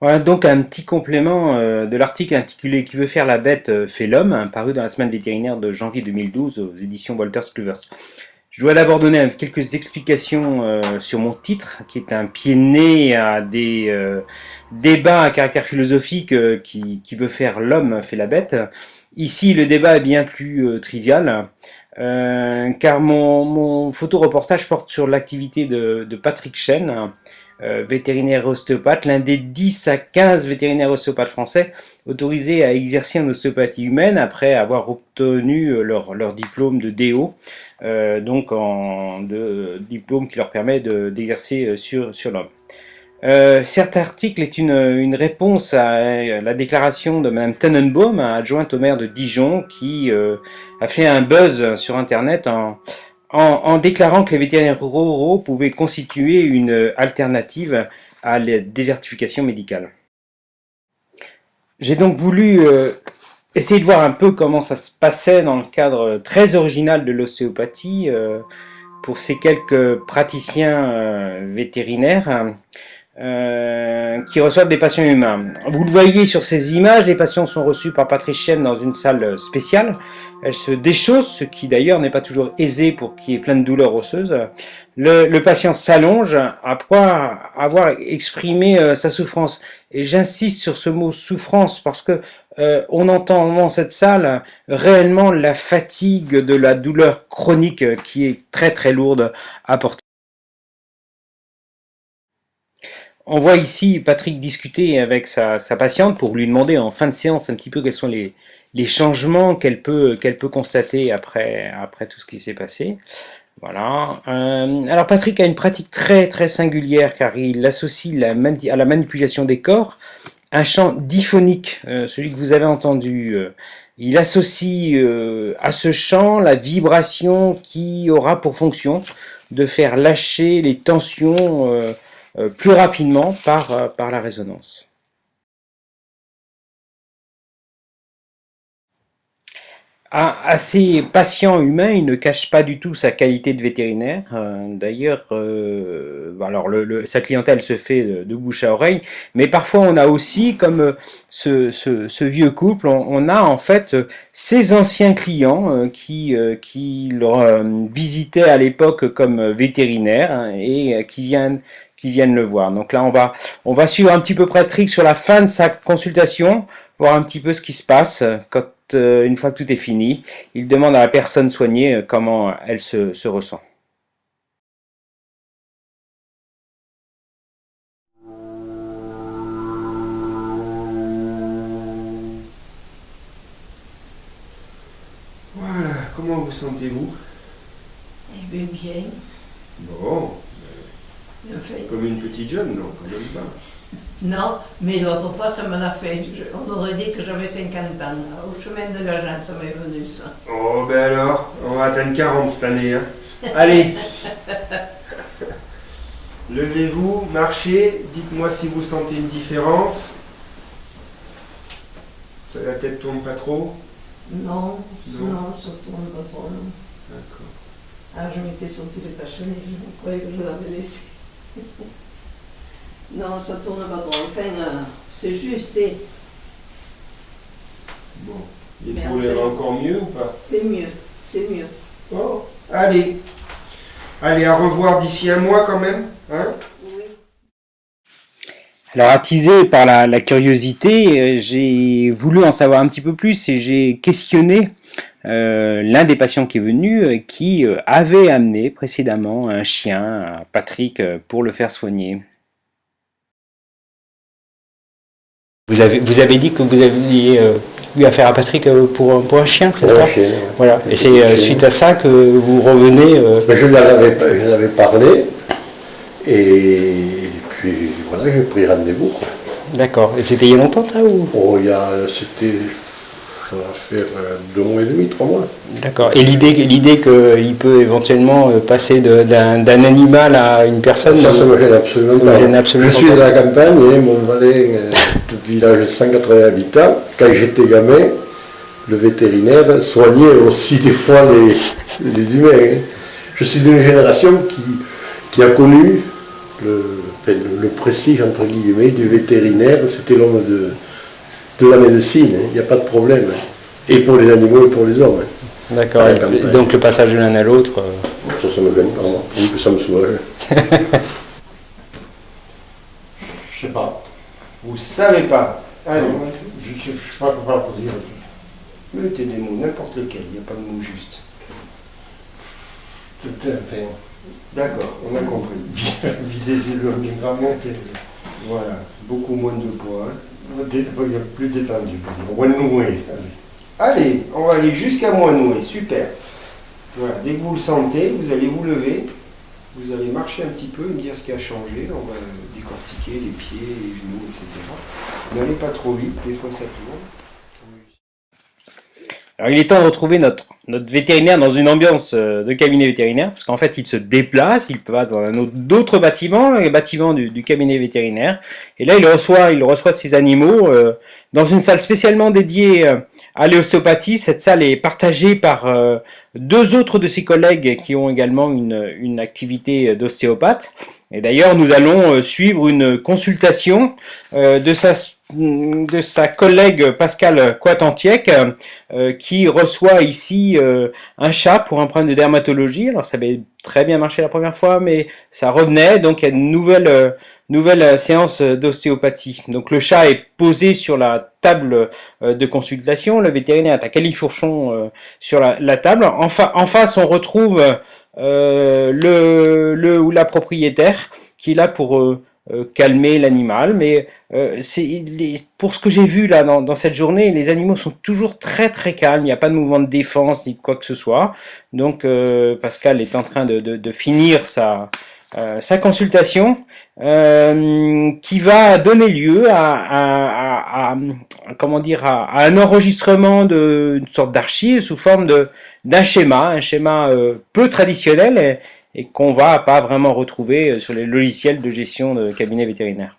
Voilà donc un petit complément de l'article intitulé Qui veut faire la bête fait l'homme, hein, paru dans la semaine vétérinaire de janvier 2012 aux éditions Walters Clouvers. Je dois d'abord donner quelques explications sur mon titre, qui est un pied de nez à des débats à caractère philosophique qui veut faire l'homme fait la bête. Ici, le débat est bien plus trivial, car mon photoreportage porte sur l'activité de Patrick Chen, vétérinaire ostéopathe, l'un des 10 à 15 vétérinaires ostéopathes français autorisés à exercer en ostéopathie humaine après avoir obtenu leur diplôme de DO, diplôme qui leur permet d'exercer sur l'homme. Cet article est une réponse à la déclaration de Mme Tannenbaum, adjointe au maire de Dijon, qui a fait un buzz sur Internet en déclarant que les vétérinaires ruraux pouvaient constituer une alternative à la désertification médicale. J'ai donc voulu essayer de voir un peu comment ça se passait dans le cadre très original de l'ostéopathie pour ces quelques praticiens vétérinaires qui reçoivent des patients humains. Vous le voyez sur ces images, les patients sont reçus par Patrick Chen dans une salle spéciale. Elle se déchausse, ce qui d'ailleurs n'est pas toujours aisé pour qui est plein de douleurs osseuses. Le patient s'allonge après avoir exprimé sa souffrance. Et j'insiste sur ce mot souffrance parce que on entend dans cette salle réellement la fatigue de la douleur chronique qui est très très lourde à porter. On voit ici Patrick discuter avec sa patiente pour lui demander en fin de séance un petit peu quels sont les changements qu'elle peut constater après tout ce qui s'est passé. Voilà. Alors Patrick a une pratique très très singulière car il associe à la manipulation des corps un chant diphonique, celui que vous avez entendu. Il associe à ce chant la vibration qui aura pour fonction de faire lâcher les tensions plus rapidement par la résonance. À ces patients humains, il ne cache pas du tout sa qualité de vétérinaire. D'ailleurs, sa clientèle se fait de bouche à oreille, mais parfois on a aussi, comme ce vieux couple, on a en fait ces anciens clients qui le visitaient à l'époque comme vétérinaire, hein, et qui viennent le voir. Donc là, on va suivre un petit peu Patrick sur la fin de sa consultation, voir un petit peu ce qui se passe quand une fois que tout est fini. Il demande à la personne soignée comment elle se ressent. Voilà, comment vous sentez-vous? Eh bien, bien. Bon, Fait. comme une petite jeune, non, quand même pas. Non, mais l'autre fois, ça me l'a fait. On aurait dit que j'avais 50 ans. Au chemin de Gajan, ça m'est venu, ça. Oh, ben alors, on va atteindre 40 cette année, hein. Allez. Levez-vous, marchez, dites-moi si vous sentez une différence. La tête tourne pas trop? Non, Non. non, ça tourne pas trop, non. D'accord. Ah, je m'étais sentie dépassionnée, je croyais que je l'avais laissé. Non, ça tourne pas trop. Enfin, c'est juste, et Bon. Et Mais vous en voulez fait- encore mieux ou pas? c'est mieux, c'est mieux. Oh, allez. Allez, à revoir d'ici un mois quand même, hein? Oui. Alors attisé par la curiosité, j'ai voulu en savoir un petit peu plus et j'ai questionné l'un des patients qui est venu, qui avait amené précédemment un chien, à Patrick, pour le faire soigner. Vous avez dit que vous aviez eu affaire à Patrick pour un chien, c'est ça? Chien, ouais. Voilà, et c'est suite à ça que vous revenez. Mais je l'avais parlé, et puis voilà, j'ai pris rendez-vous, quoi. D'accord, et c'était il y a longtemps ça ou? Oh, ça va faire 2 mois et demi, 3 mois. D'accord, et l'idée qu'il peut éventuellement passer d'un animal à une personne, Ça me gêne absolument ça me pas. gêne absolument Je suis pas. dans la campagne, et mon voisin, village de 180 habitants, quand j'étais gamin, le vétérinaire soignait aussi des fois les humains, hein. Je suis d'une génération qui a connu le prestige, entre guillemets, du vétérinaire, c'était l'homme de la médecine, il n'y a pas de problème. Et pour les animaux et pour les hommes. D'accord, donc le passage de l'un à l'autre... Ça me gêne pas, moi. Oui, que ça me soulage. Je sais pas. Vous savez pas. Allez. Je sais pas comment vous dire. Mettez des mots, n'importe lequel, il n'y a pas de mot juste. Tout est fait. D'accord, on a compris. Videz-y le vraiment fait. Voilà, beaucoup moins de poids. Plus détendu. On va nouer. Allez, on va aller jusqu'à moins noué, super. Voilà, dès que vous le sentez, vous allez vous lever, vous allez marcher un petit peu, me dire ce qui a changé, on va décortiquer les pieds, les genoux, etc. N'allez pas trop vite, des fois ça tourne. Alors il est temps de retrouver notre vétérinaire dans une ambiance de cabinet vétérinaire, parce qu'en fait il se déplace, il passe dans un autre bâtiment, le bâtiment du cabinet vétérinaire, et là il reçoit ses animaux dans une salle spécialement dédiée à l'ostéopathie. Cette salle est partagée par deux autres de ses collègues qui ont également une activité d'ostéopathe, et d'ailleurs nous allons suivre une consultation de sa collègue Pascal Coatantiec qui reçoit ici un chat pour un problème de dermatologie. Alors ça avait très bien marché la première fois, mais ça revenait, donc il y a une nouvelle séance d'ostéopathie. Donc le chat est posé sur la table de consultation, le vétérinaire est à califourchon sur la table. En face on retrouve le ou la propriétaire qui est là pour calmer l'animal, mais pour ce que j'ai vu là dans cette journée, les animaux sont toujours très très calmes, il n'y a pas de mouvement de défense ni de quoi que ce soit. Donc Pascal est en train de finir sa consultation qui va donner lieu comment dire, à un enregistrement d'une sorte d'archive sous forme d'un schéma, un schéma peu traditionnel et qu'on va pas vraiment retrouver sur les logiciels de gestion de cabinet vétérinaire.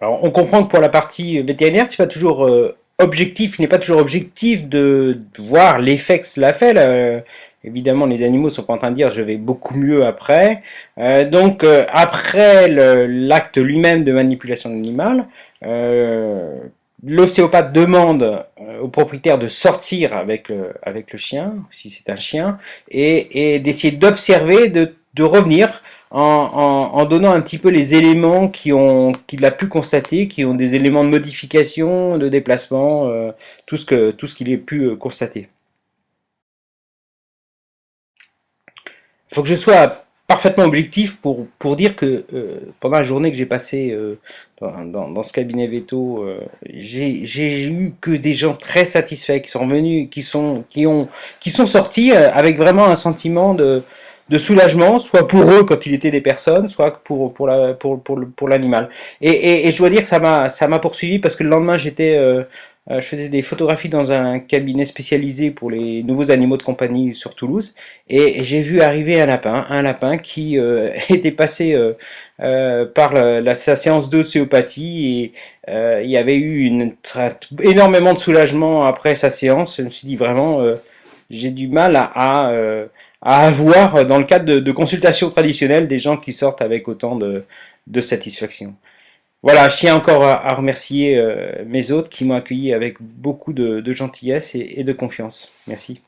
Alors, on comprend que pour la partie vétérinaire, c'est pas toujours objectif, il n'est pas toujours objectif de voir l'effet que cela fait. Là. Évidemment, les animaux sont pas en train de dire je vais beaucoup mieux après. Donc, après l'acte lui-même de manipulation de l'animal, l'ostéopathe demande au propriétaire de sortir avec le chien, si c'est un chien, et d'essayer d'observer, de revenir en donnant un petit peu les éléments qu'il a pu constater, qui ont des éléments de modification, de déplacement, tout ce qu'il a pu constater. Il faut que je sois parfaitement objectif pour dire que pendant la journée que j'ai passée dans ce cabinet veto, j'ai eu que des gens très satisfaits qui sont revenus, qui sont sortis avec vraiment un sentiment de soulagement, soit pour eux quand il était des personnes, soit pour l'animal. Et je dois dire que ça m'a poursuivi parce que le lendemain je faisais des photographies dans un cabinet spécialisé pour les nouveaux animaux de compagnie sur Toulouse, et j'ai vu arriver un lapin qui était passé par sa séance d'ostéopathie, et il y avait eu énormément de soulagement après sa séance. Je me suis dit vraiment, j'ai du mal à avoir dans le cadre de consultations traditionnelles des gens qui sortent avec autant de satisfaction. Voilà, je tiens encore à remercier mes hôtes qui m'ont accueilli avec beaucoup de gentillesse et de confiance. Merci.